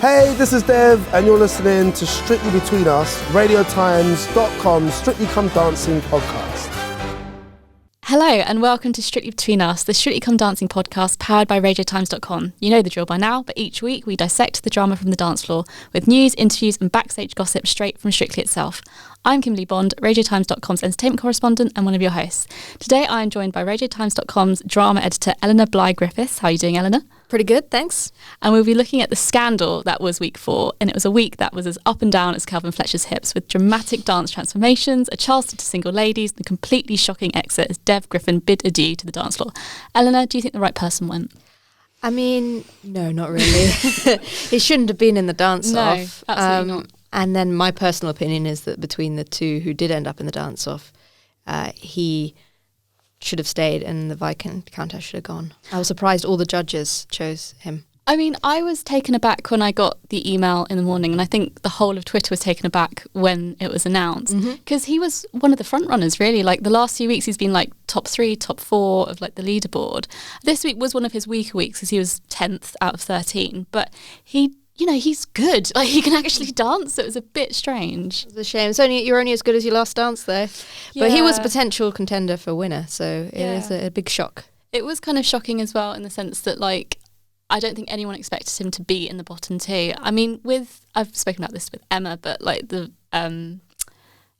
Hey, this is Dev, and you're listening to Strictly Between Us, radiotimes.com's Strictly Come Dancing podcast. Hello and welcome to Strictly Between Us, the Strictly Come Dancing podcast powered by radiotimes.com. You know the drill by now, but each week we dissect the drama from the dance floor with news, interviews and backstage gossip straight from Strictly itself. I'm Kimberley Bond, radiotimes.com's entertainment correspondent and one of your hosts. Today I am joined by radiotimes.com's drama editor Eleanor Bley Griffiths. How are you doing, Eleanor? Pretty good, thanks. And we'll be looking at the scandal that was week 4, and it was a week that was as up and down as Calvin Fletcher's hips, with dramatic dance transformations, a Charleston to single ladies, and a completely shocking exit as Dev Griffin bid adieu to the dance floor. Eleanor, do you think the right person went? I mean, no, not really. He shouldn't have been in the dance-off. No, absolutely not. And then my personal opinion is that between the two who did end up in the dance-off, he should have stayed and the Viscountess should have gone. I was surprised all the judges chose him. I mean, I was taken aback when I got the email in the morning, and I think the whole of Twitter was taken aback when it was announced, because he was one of the front runners, really. Like, the last few weeks he's been like top 3, top 4 of like the leaderboard. This week was one of his weaker weeks because he was 10th out of 13, but he's good. Like, he can actually dance, so it was a bit strange. It's a shame. You're only as good as your last dance, though. Yeah. But he was a potential contender for winner, so it is a big shock. It was kind of shocking as well in the sense that, like, I don't think anyone expected him to be in the bottom 2. I mean, I've spoken about this with Emma, but like the Emma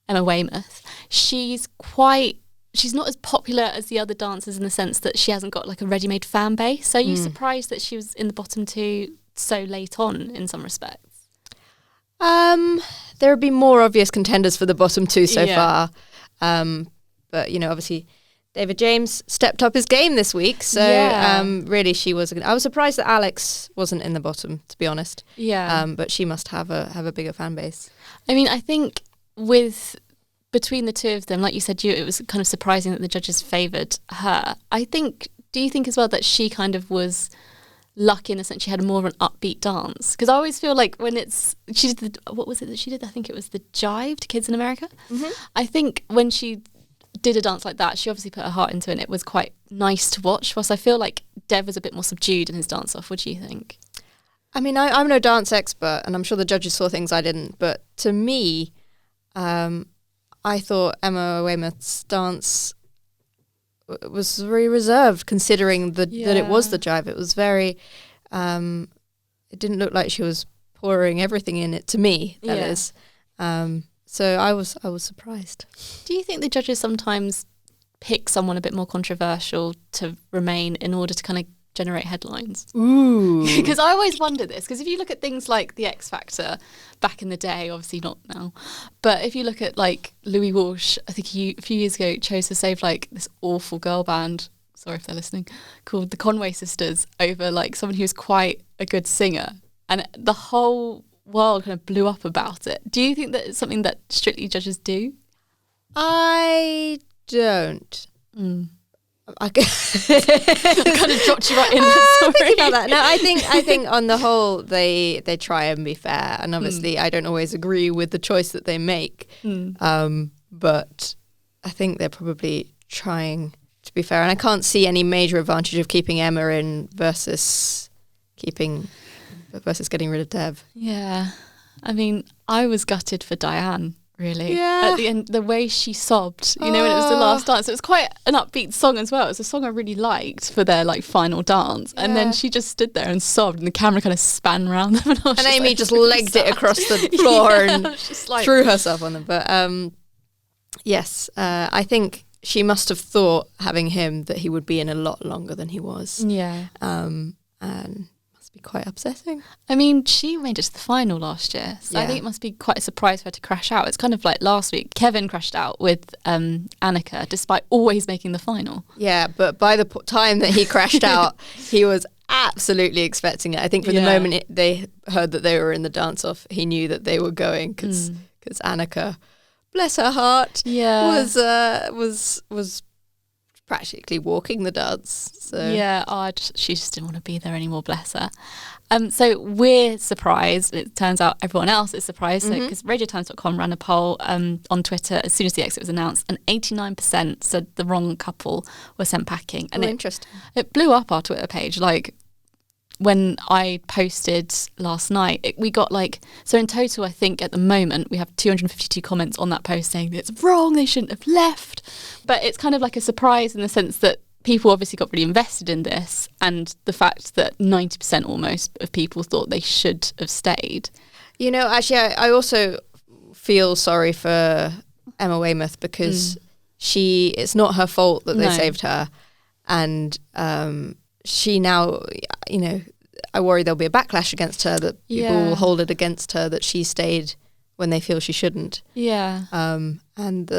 Weymouth, she's not as popular as the other dancers in the sense that she hasn't got like a ready-made fan base. So are you surprised that she was in the bottom 2 so late on in some respects? There have been more obvious contenders for the bottom 2 so far. But, obviously David James stepped up his game this week. So really she was... I was surprised that Alex wasn't in the bottom, to be honest. Yeah. But she must have a bigger fan base. I mean, I think between the two of them, like you said, it was kind of surprising that the judges favoured her. Do you think as well that she kind of was lucky in the sense she had more of an upbeat dance? Because I always feel like what was it that she did? I think it was the jive to Kids in America. I think when she did a dance like that, she obviously put her heart into it, and it was quite nice to watch. Whilst I feel like Dev was a bit more subdued in his dance off. What do you think? I mean, I'm no dance expert, and I'm sure the judges saw things I didn't, but to me, I thought Emma Weymouth's dance was very reserved, considering that it was the jive. It was very... it didn't look like she was pouring everything in it, to me, that is. So I was surprised. Do you think the judges sometimes pick someone a bit more controversial to remain in order to kind of generate headlines? Ooh. Because I always wonder this, because if you look at things like The X Factor back in the day, obviously not now, but if you look at like Louis Walsh, I think he a few years ago chose to save like this awful girl band, sorry if they're listening, called the Conway Sisters over like someone who's quite a good singer, and the whole world kind of blew up about it. Do you think that it's something that Strictly judges do? I don't. I kind of dropped you right in the story. Thinking about that. No, I think on the whole they try and be fair, and obviously I don't always agree with the choice that they make. But I think they're probably trying to be fair, and I can't see any major advantage of keeping Emma in versus getting rid of Dev. Yeah. I mean, I was gutted for Diane, really. Yeah. At the end, the way she sobbed, when it was the last dance. It was quite an upbeat song as well. It was a song I really liked for their like final dance. Yeah. And then she just stood there and sobbed, and the camera kind of span around them. And Amy just legged it across the floor and just like, threw herself on them. But yes, I think she must have thought, having him, that he would be in a lot longer than he was. Yeah. And be quite upsetting. I mean, she made it to the final last year, so I think it must be quite a surprise for her to crash out. It's kind of like last week, Kevin crashed out with Annika, despite always making the final. Yeah, but by the time that he crashed out, he was absolutely expecting it. I think from the moment they heard that they were in the dance-off, he knew that they were going, because Annika, bless her heart, was practically walking the dance. So she just didn't want to be there anymore, bless her. So we're surprised. It turns out everyone else is surprised, because radiotimes.com ran a poll on Twitter as soon as the exit was announced, and 89% said the wrong couple were sent packing. And interesting. It blew up our Twitter page. Like, when I posted last night, we got so in total, I think at the moment we have 252 comments on that post saying that it's wrong, they shouldn't have left. But it's kind of like a surprise in the sense that people obviously got really invested in this, and the fact that 90% almost of people thought they should have stayed. Actually, I also feel sorry for Emma Weymouth because it's not her fault that they saved her. And she now, I worry there'll be a backlash against her, that people will hold it against her that she stayed when they feel she shouldn't. Yeah. And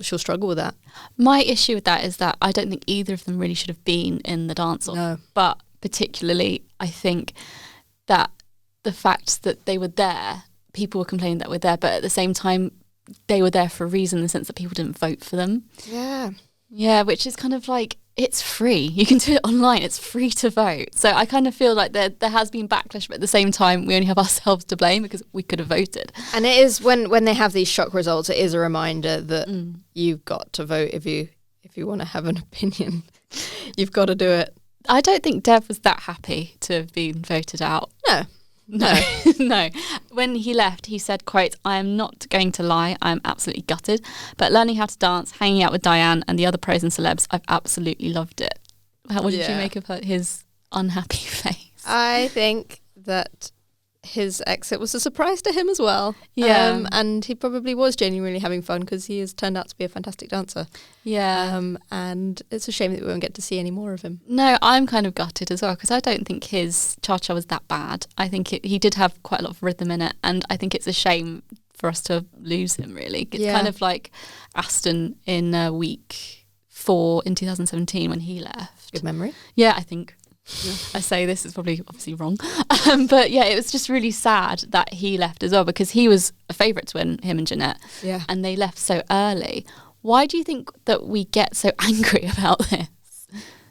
she'll struggle with that. My issue with that is that I don't think either of them really should have been in the dance-off. No. But particularly, I think that the fact that they were there, people were complaining that we're there, but at the same time, they were there for a reason in the sense that people didn't vote for them. Yeah. Yeah, which is kind of like, it's free. You can do it online. It's free to vote. So I kind of feel like there has been backlash, but at the same time, we only have ourselves to blame because we could have voted. And it is when they have these shock results, it is a reminder that you've got to vote if you want to have an opinion. You've got to do it. I don't think Dev was that happy to have been voted out. No. No. When he left, he said, quote, "I am not going to lie, I am absolutely gutted, but learning how to dance, hanging out with Diane and the other pros and celebs, I've absolutely loved it." What did you make of his unhappy face? I think that his exit was a surprise to him as well. Yeah. And he probably was genuinely having fun because he has turned out to be a fantastic dancer. Yeah. And it's a shame that we won't get to see any more of him. No, I'm kind of gutted as well because I don't think his cha-cha was that bad. I think he did have quite a lot of rhythm in it, and I think it's a shame for us to lose him, really. It's kind of like Aston in week 4 in 2017 when he left. Good memory. Yeah, I think. Yeah. I say this is probably obviously wrong, but yeah, it was just really sad that he left as well because he was a favourite to win, him and Jeanette, and they left so early. Why do you think that we get so angry about this?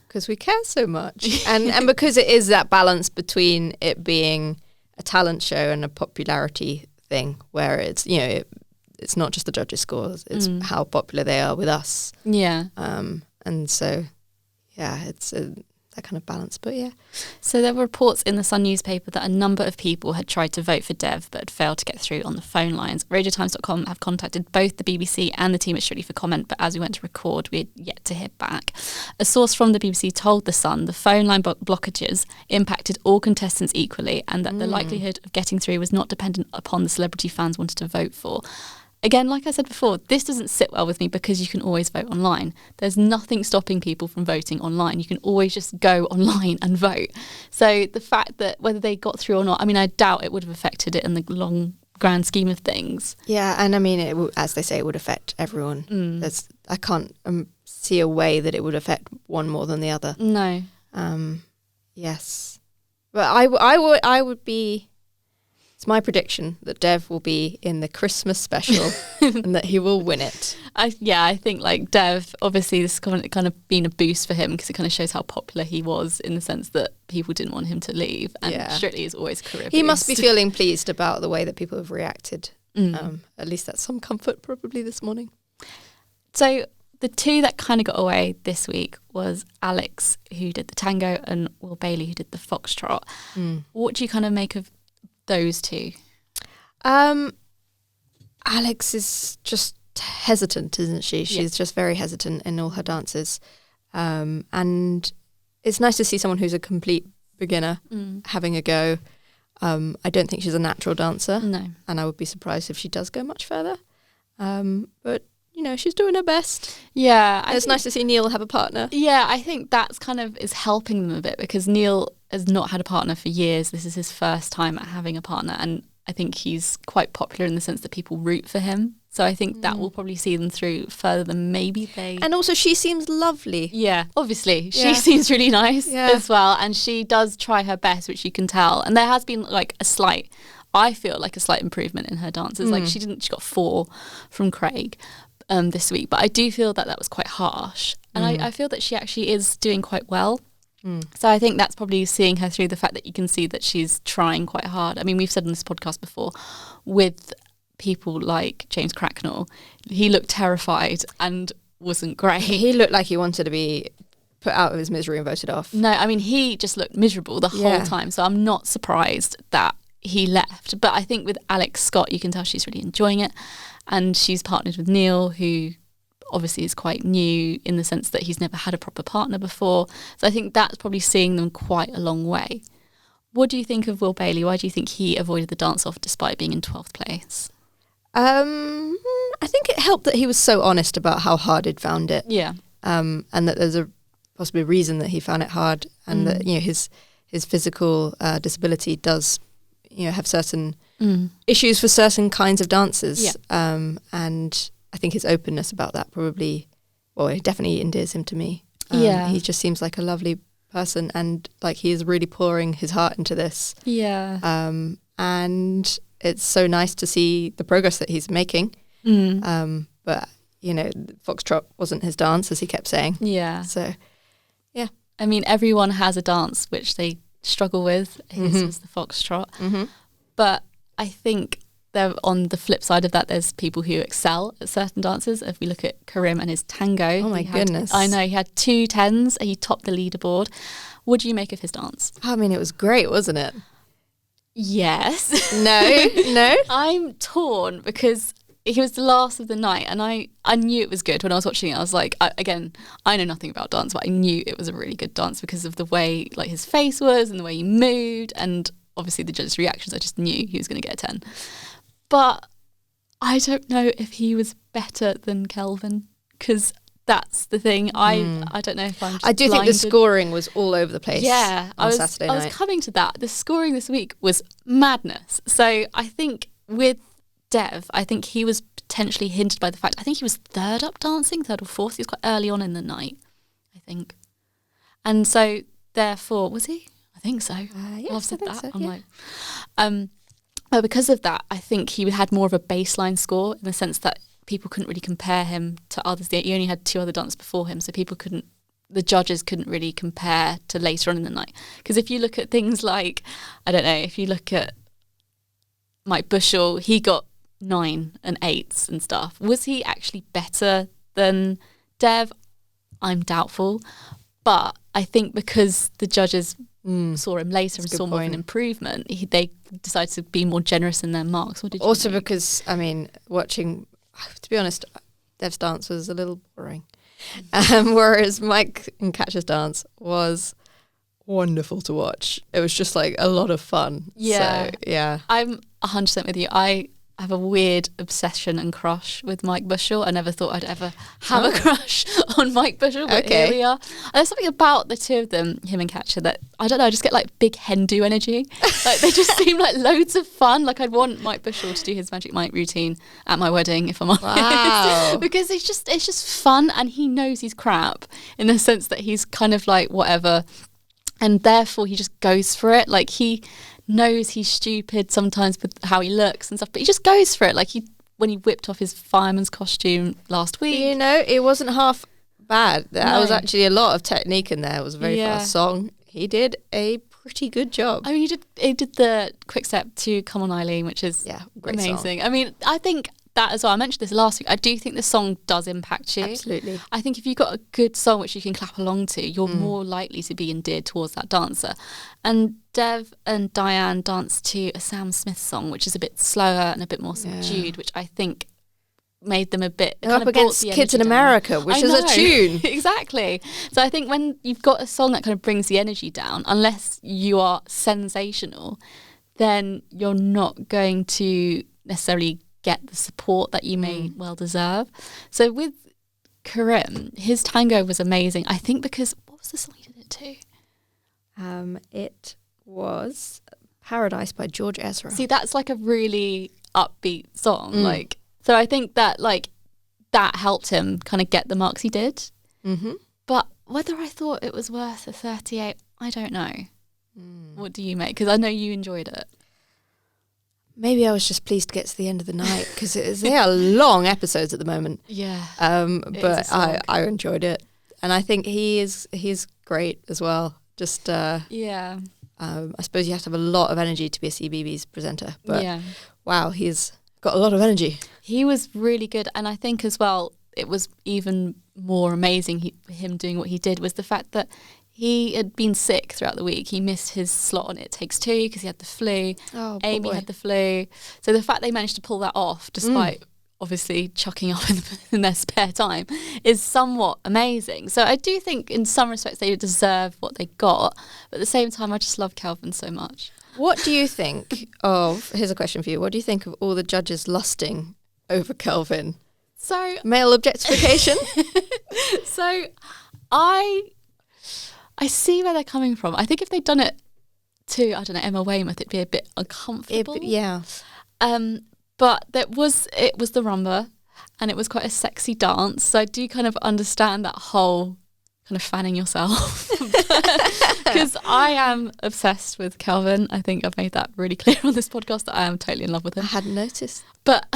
Because we care so much, and because it is that balance between it being a talent show and a popularity thing, where it's it's not just the judges' scores, it's how popular they are with us. Yeah, and so it's that kind of balance, but yeah. So there were reports in the Sun newspaper that a number of people had tried to vote for Dev but had failed to get through on the phone lines. RadioTimes.com have contacted both the BBC and the team at Strictly for comment, but as we went to record, we had yet to hear back. A source from the BBC told The Sun the phone line blockages impacted all contestants equally and that the likelihood of getting through was not dependent upon the celebrity fans wanted to vote for. Again, like I said before, this doesn't sit well with me because you can always vote online. There's nothing stopping people from voting online. You can always just go online and vote. So the fact that whether they got through or not, I mean, I doubt it would have affected it in the long grand scheme of things. Yeah, and I mean, as they say, it would affect everyone. I can't see a way that it would affect one more than the other. No. Yes. But I would be... It's my prediction that Dev will be in the Christmas special and that he will win it. I think like Dev, obviously this kind of been a boost for him because it kind of shows how popular he was in the sense that people didn't want him to leave. And Strictly is always a career He boost. must be feeling pleased about the way that people have reacted. At least that's some comfort probably this morning. So the two that kind of got away this week was Alex, who did the tango, and Will Bailey, who did the foxtrot. What do you kind of make of those two? Alex is just hesitant, isn't she? She's just very hesitant in all her dances. And it's nice to see someone who's a complete beginner having a go. I don't think she's a natural dancer. No. And I would be surprised if she does go much further. But, she's doing her best. Yeah. And it's nice to see Neil have a partner. Yeah, I think that's kind of is helping them a bit because Neil has not had a partner for years. This is his first time at having a partner, and I think he's quite popular in the sense that people root for him. So I think that will probably see them through further than maybe they... And also she seems lovely. Yeah, obviously. She seems really nice as well, and she does try her best, which you can tell. And there has been like I feel like a slight improvement in her dances. Like she got 4 from Craig this week, but I do feel that was quite harsh. And I feel that she actually is doing quite well. So I think that's probably seeing her through the fact that you can see that she's trying quite hard. I mean, we've said on this podcast before, with people like James Cracknell, he looked terrified and wasn't great. He looked like he wanted to be put out of his misery and voted off. No, I mean, he just looked miserable the whole time. So I'm not surprised that he left. But I think with Alex Scott, you can tell she's really enjoying it. And she's partnered with Neil, who obviously is quite new in the sense that he's never had a proper partner before. So I think that's probably seeing them quite a long way. What do you think of Will Bailey? Why do you think he avoided the dance-off despite being in 12th place? I think it helped that he was so honest about how hard he'd found it. Yeah. And that there's possibly a reason that he found it hard, and that his physical disability does have certain issues for certain kinds of dances. Yeah. And I think his openness about that it definitely endears him to me. He just seems like a lovely person, and like he is really pouring his heart into this. Yeah. And it's so nice to see the progress that he's making. But foxtrot wasn't his dance, as he kept saying. Yeah. So, yeah. I mean, everyone has a dance which they struggle with. His was the foxtrot. But I think on the flip side of that, there's people who excel at certain dances. If we look at Karim and his tango. Oh my goodness. I know, he had 2 10s. He topped the leaderboard. What do you make of his dance? I mean, it was great, wasn't it? Yes. No? I'm torn because he was the last of the night, and I knew it was good when I was watching it. I was like, I know nothing about dance, but I knew it was a really good dance because of the way like his face was and the way he moved, and obviously the judges' reactions. I just knew he was going to get a 10. But I don't know if he was better than Kelvin, because that's the thing. I don't know if I'm just I do blinded. think the scoring was all over the place. Yeah, on Saturday night. I was coming to that. The scoring this week was madness. So I think with Dev, I think he was potentially hindered by the fact, I think he was third or fourth. He was quite early on in the night, I think. And so therefore, was he? I think so. Yes, I've said I think that. so, I'm yeah. like, because of that, I think he had more of a baseline score in the sense that people couldn't really compare him to others. He only had 2 other dancers before him, so the judges couldn't really compare to later on in the night. Because if you look at things like, I don't know, if you look at Mike Bushell, he got 9 and 8s and stuff. Was he actually better than Dev? I'm doubtful. But I think because the judges saw him later and saw more of an improvement, they decided to be more generous in their marks. What did you Also think? because, I mean, watching, to be honest, Dev's dance was a little boring. Whereas Mike and Katja's dance was wonderful to watch. It was just like a lot of fun. Yeah. So, yeah. I'm 100% with you. I have a weird obsession and crush with Mike Bushell. I never thought I'd ever have a crush on Mike Bushell, but here we are. And there's something about the 2 of them, him and Katja, that, I don't know, I just get like big hen-do energy. Like they just seem like loads of fun. Like I'd want Mike Bushell to do his Magic Mike routine at my wedding, if I'm honest. Wow. Because it's just fun, and he knows he's crap in the sense that he's kind of like whatever, and therefore he just goes for it. Like he knows he's stupid sometimes with how he looks and stuff, but he just goes for it. Like when he whipped off his fireman's costume last week. It wasn't half bad. There No. was actually a lot of technique in there. It was a very fast song. He did a pretty good job. I mean, he did the quick step to Come On Eileen, which is great amazing. song. I mean, I think that as well. I mentioned this last week. I do think the song does impact you. Absolutely. I think if you've got a good song which you can clap along to, you're more likely to be endeared towards that dancer. And Dev and Diane danced to a Sam Smith song, which is a bit slower and a bit more subdued, which I think made them a bit... They're up against Kids in America, which is a tune. Exactly. So I think when you've got a song that kind of brings the energy down, unless you are sensational, then you're not going to necessarily get the support that you may well deserve. So with Karim, his tango was amazing. I think because... What was the song he did it to? It was Paradise by George Ezra. See, that's like a really upbeat song. Like, so I think that that helped him kind of get the marks he did. Mm-hmm. But whether I thought it was worth a 38, I don't know. What do you make? Because I know you enjoyed it. Maybe I was just pleased to get to the end of the night because they are long episodes at the moment. Yeah. But I enjoyed it, and I think he's great as well. Just yeah. I suppose you have to have a lot of energy to be a CBeebies presenter. But yeah. Wow, he's got a lot of energy. He was really good, and I think as well it was even more amazing, him doing what he did, was the fact that he had been sick throughout the week. He missed his slot on It Takes Two because he had the flu. Oh, Amy had the flu. So the fact they managed to pull that off, despite obviously chucking up in their spare time, is somewhat amazing. So I do think in some respects they deserve what they got. But at the same time, I just love Kelvin so much. What do you think of, here's a question for you, what do you think of all the judges lusting over Kelvin? So Male objectification? So I see where they're coming from. I think if they'd done it to, I don't know, Emma Weymouth, it'd be a bit uncomfortable. Yeah. But it was the rumba, and it was quite a sexy dance. So I do kind of understand that whole kind of fanning yourself. Because I am obsessed with Kelvin. I think I've made that really clear on this podcast that I am totally in love with him. I hadn't noticed. But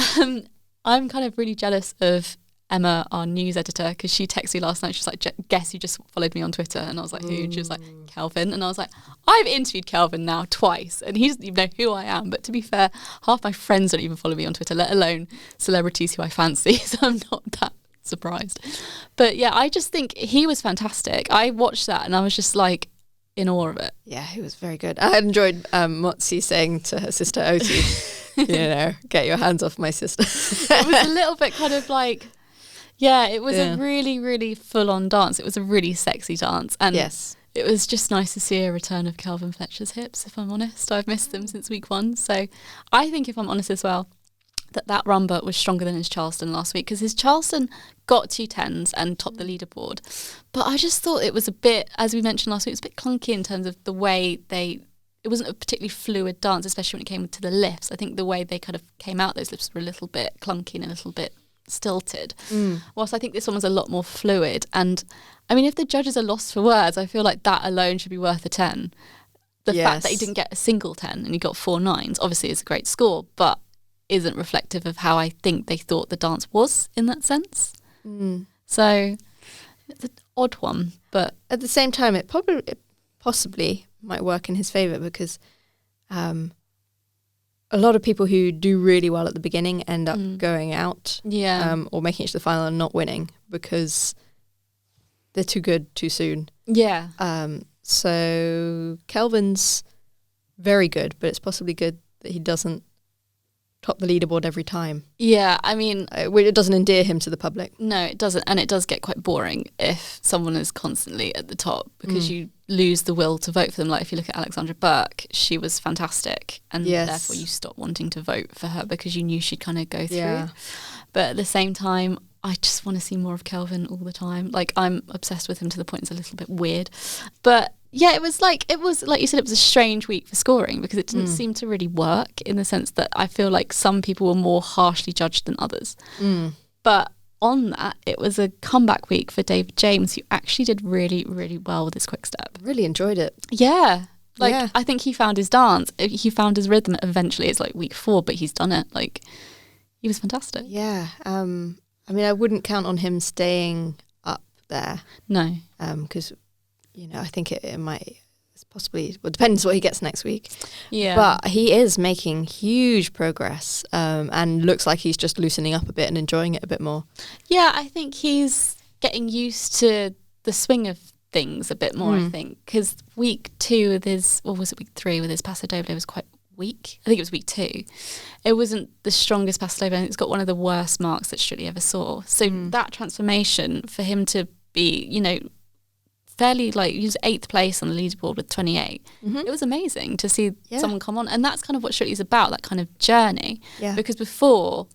I'm kind of really jealous of Emma, our news editor, because she texted me last night. She's like, guess who just followed me on Twitter? And I was like, who? And she was like, Kelvin. And I was like, I've interviewed Kelvin now twice and he doesn't even know who I am. But to be fair, half my friends don't even follow me on Twitter, let alone celebrities who I fancy. So I'm not that surprised. But yeah, I just think he was fantastic. I watched that and I was just like in awe of it. Yeah, he was very good. I enjoyed Motsi saying to her sister Oti, get your hands off my sister. It was a little bit kind of like, yeah, it was a really, really full-on dance. It was a really sexy dance. And it was just nice to see a return of Kelvin Fletcher's hips, if I'm honest. I've missed them since week 1. So I think, if I'm honest as well, that rumba was stronger than his Charleston last week, because his Charleston got 2 10s and topped the leaderboard. But I just thought it was a bit, as we mentioned last week, it was a bit clunky in terms of the way it wasn't a particularly fluid dance, especially when it came to the lifts. I think the way they kind of came out, those lifts were a little bit clunky and a little bit stilted. Whilst I think this one was a lot more fluid. And I mean, if the judges are lost for words, I feel like that alone should be worth a 10. The fact that he didn't get a single 10 and he got 4 9s obviously is a great score, but isn't reflective of how I think they thought the dance was in that sense. So it's an odd one, but at the same time it possibly might work in his favour, because a lot of people who do really well at the beginning end up going out or making it to the final and not winning because they're too good too soon. Yeah. So Kelvin's very good, but it's possibly good that he doesn't top the leaderboard every time. Yeah, I mean, it doesn't endear him to the public. No, it doesn't. And it does get quite boring if someone is constantly at the top, because you lose the will to vote for them. Like if you look at Alexandra Burke, she was fantastic, and therefore you stop wanting to vote for her because you knew she'd kind of go through. Yeah. But at the same time, I just want to see more of Kelvin all the time. Like, I'm obsessed with him to the point it's a little bit weird. But yeah, it was like you said, it was a strange week for scoring, because it didn't seem to really work, in the sense that I feel like some people were more harshly judged than others. But on that, it was a comeback week for David James, who actually did really, really well with his quick step. Really enjoyed it. Yeah. I think he found his dance. He found his rhythm eventually. It's like week 4, but he's done it. Like, he was fantastic. Yeah. I mean, I wouldn't count on him staying up there. No. Because, I think it might, it's possibly, well, it depends what he gets next week. Yeah. But he is making huge progress, and looks like he's just loosening up a bit and enjoying it a bit more. Yeah, I think he's getting used to the swing of things a bit more, I think. Because week 2 with his, or was it week 3 with his Paso Doble was quite weak. I think it was week 2. It wasn't the strongest Paso Doble, and it's got one of the worst marks that Strictly ever saw. So that transformation for him to be, fairly, he was 8th place on the leaderboard with 28. It was amazing to see someone come on, and that's kind of what Strictly's about, that kind of journey. Yeah. Because before,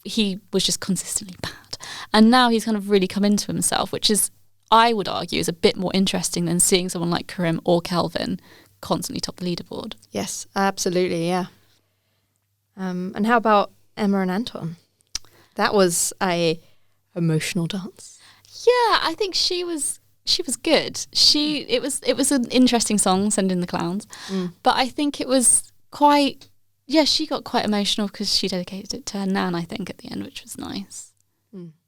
he was just consistently bad, and now he's kind of really come into himself, which is, I would argue, is a bit more interesting than seeing someone like Karim or Kelvin constantly top the leaderboard. Yes, absolutely, yeah. And how about Emma and Anton? That was a emotional dance. Yeah, I think she was good. It was an interesting song, Send in the Clowns, but I think it was quite, she got quite emotional because she dedicated it to her nan, I think, at the end, which was nice.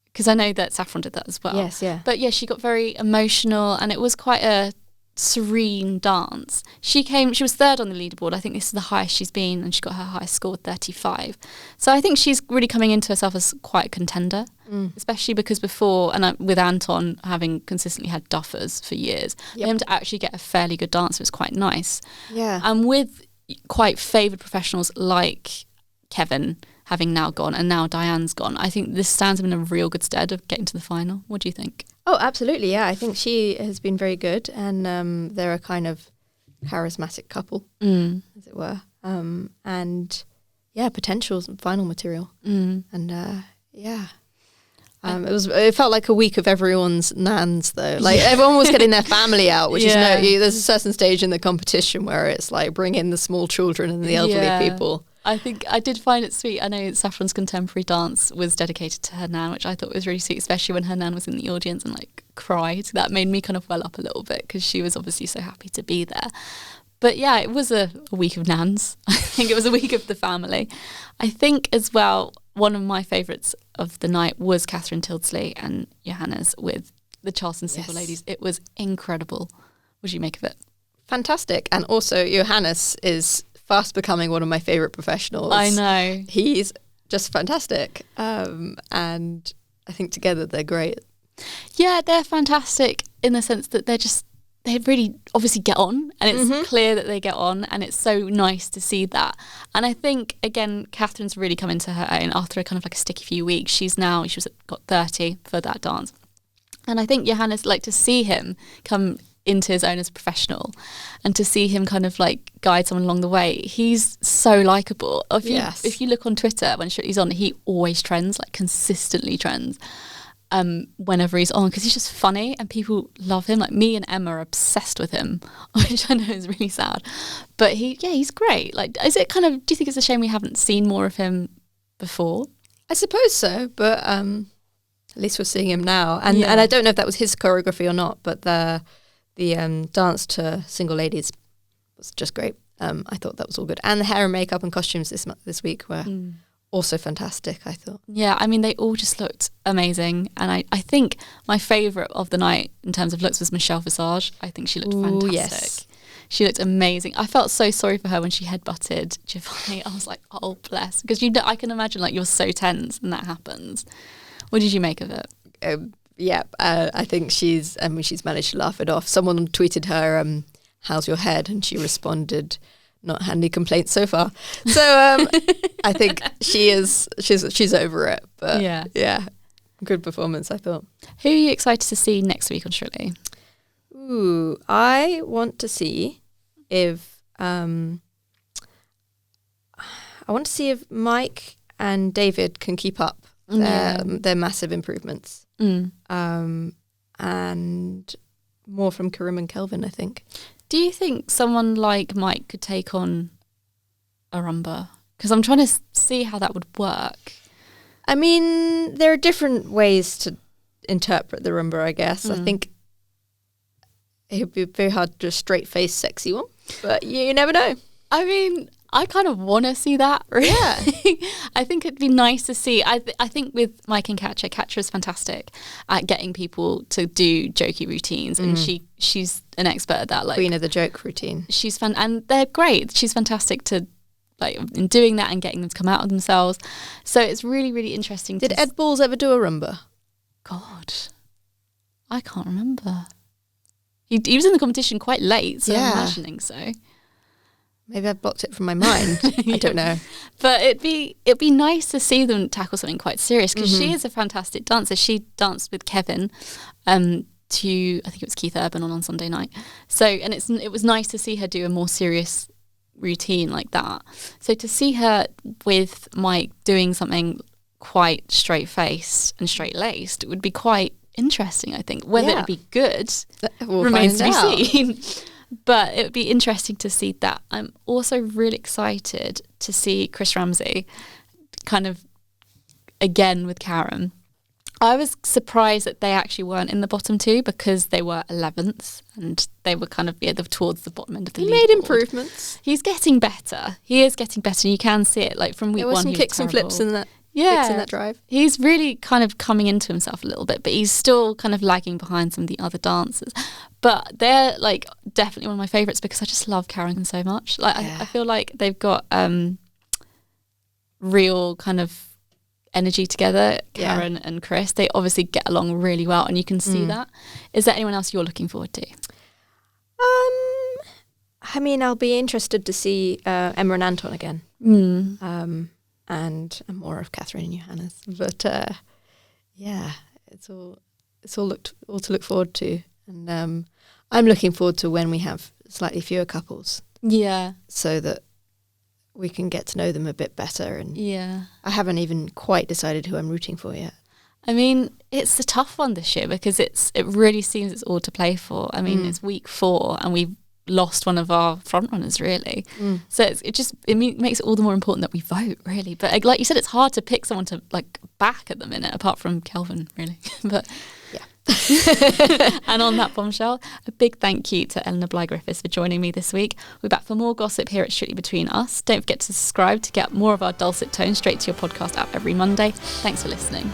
Because I know that Saffron did that as well. Yes, yeah. But yeah, she got very emotional, and it was quite a serene dance. She was third on the leaderboard. I think this is the highest she's been, and she got her highest score, 35. So I think she's really coming into herself as quite a contender, especially because before, and with Anton having consistently had duffers for years, for him to actually get a fairly good dancer was quite nice. Yeah. And with quite favoured professionals like Kevin having now gone, and now Diane's gone, I think this stands him in a real good stead of getting to the final. What do you think? Oh, absolutely, yeah. I think she has been very good, and they're a kind of charismatic couple, as it were. And yeah, potential final material. And yeah. It felt like a week of everyone's nans, though. Like everyone was getting their family out, which is there's a certain stage in the competition where it's like bring in the small children and the elderly people. I think I did find it sweet. I know Saffron's contemporary dance was dedicated to her nan, which I thought was really sweet, especially when her nan was in the audience and like cried. That made me kind of well up a little bit because she was obviously so happy to be there. But yeah, it was a week of nans. I think it was a week of the family. I think as well, one of my favourites of the night was Catherine Tildesley and Johannes with the Charleston Single Ladies. It was incredible. What did you make of it? Fantastic. And also Johannes is fast becoming one of my favourite professionals. I know. He's just fantastic. And I think together they're great. Yeah, they're fantastic in the sense that they really obviously get on, and it's clear that they get on, and it's so nice to see that. And I think, again, Catherine's really come into her own after a kind of like a sticky few weeks. She got 30 for that dance. And I think Johannes, like to see him come into his own as a professional and to see him kind of like guide someone along the way, he's so likeable. If you look on Twitter when he's on, he always trends, like consistently trends whenever he's on, because he's just funny and people love him. Like me and Emma are obsessed with him, which I know is really sad, but he's great. Like, do you think it's a shame we haven't seen more of him before? I suppose so, but at least we're seeing him now, and I don't know if that was his choreography or not, but the dance to Single Ladies was just great. I thought that was all good. And the hair and makeup and costumes this week were also fantastic, I thought. Yeah, I mean, they all just looked amazing. And I think my favourite of the night in terms of looks was Michelle Visage. I think she looked fantastic. Yes. She looked amazing. I felt so sorry for her when she headbutted Giovanni. I was like, oh, bless. Because I can imagine like you're so tense and that happens. What did you make of it? I think she's managed to laugh it off. Someone tweeted her, how's your head? And she responded, not handy complaints so far. So I think she's over it. But yeah, good performance, I thought. Who are you excited to see next week on Strictly? Ooh, I want to see if Mike and David can keep up their massive improvements. And more from Karim and Kelvin, I think. Do you think someone like Mike could take on a rumba? Because I'm trying to see how that would work. I mean, there are different ways to interpret the rumba, I guess. I think it would be very hard to do a straight-faced sexy one, but you never know. I mean, I kind of want to see that. Really. Yeah. I think it'd be nice to see. I think with Mike and Katja is fantastic at getting people to do jokey routines, and she's an expert at that. Like Queen of the joke routine. She's fun, and they're great. She's fantastic to in doing that and getting them to come out of themselves. So it's really, really interesting. Did Ed Balls ever do a rumba? God, I can't remember. He was in the competition quite late, so I'm imagining so. Maybe I've blocked it from my mind. I don't know. But it'd be nice to see them tackle something quite serious, because she is a fantastic dancer. She danced with Kevin to, I think it was Keith Urban on Sunday night. So, and it was nice to see her do a more serious routine like that. So to see her with Mike doing something quite straight-faced and straight-laced would be quite interesting, I think. Whether it'd be good remains to be seen. But it would be interesting to see that. I'm also really excited to see Chris Ramsey kind of again with Karen. I was surprised that they actually weren't in the bottom two, because they were 11th and they were kind of towards the bottom end of the leaderboard. He made improvements. He's getting better. He is getting better. You can see it, like from week one. There were some kicks and flips in that. fixing that drive. He's really kind of coming into himself a little bit, but he's still kind of lagging behind some of the other dancers. But they're like definitely one of my favourites because I just love carrying them so much. Like I feel like they've got real kind of energy together, Karen and Chris. They obviously get along really well, and you can see that. Is there anyone else you're looking forward to? I mean, I'll be interested to see Emma and Anton again, and more of Catherine and Johannes. But it's all to look forward to, and I'm looking forward to when we have slightly fewer couples. Yeah, so that we can get to know them a bit better. And I haven't even quite decided who I'm rooting for yet. I mean, it's a tough one this year because it really seems it's all to play for. I mean, it's week 4 and we've lost one of our front runners, really. So it makes it all the more important that we vote, really. But like you said, it's hard to pick someone to like back at the minute, apart from Kelvin, really. But and on that bombshell, a big thank you to Eleanor Bley Griffiths for joining me this week. We're back for more gossip here at Strictly Between Us. Don't forget to subscribe to get more of our dulcet tones straight to your podcast app every Monday. Thanks for listening.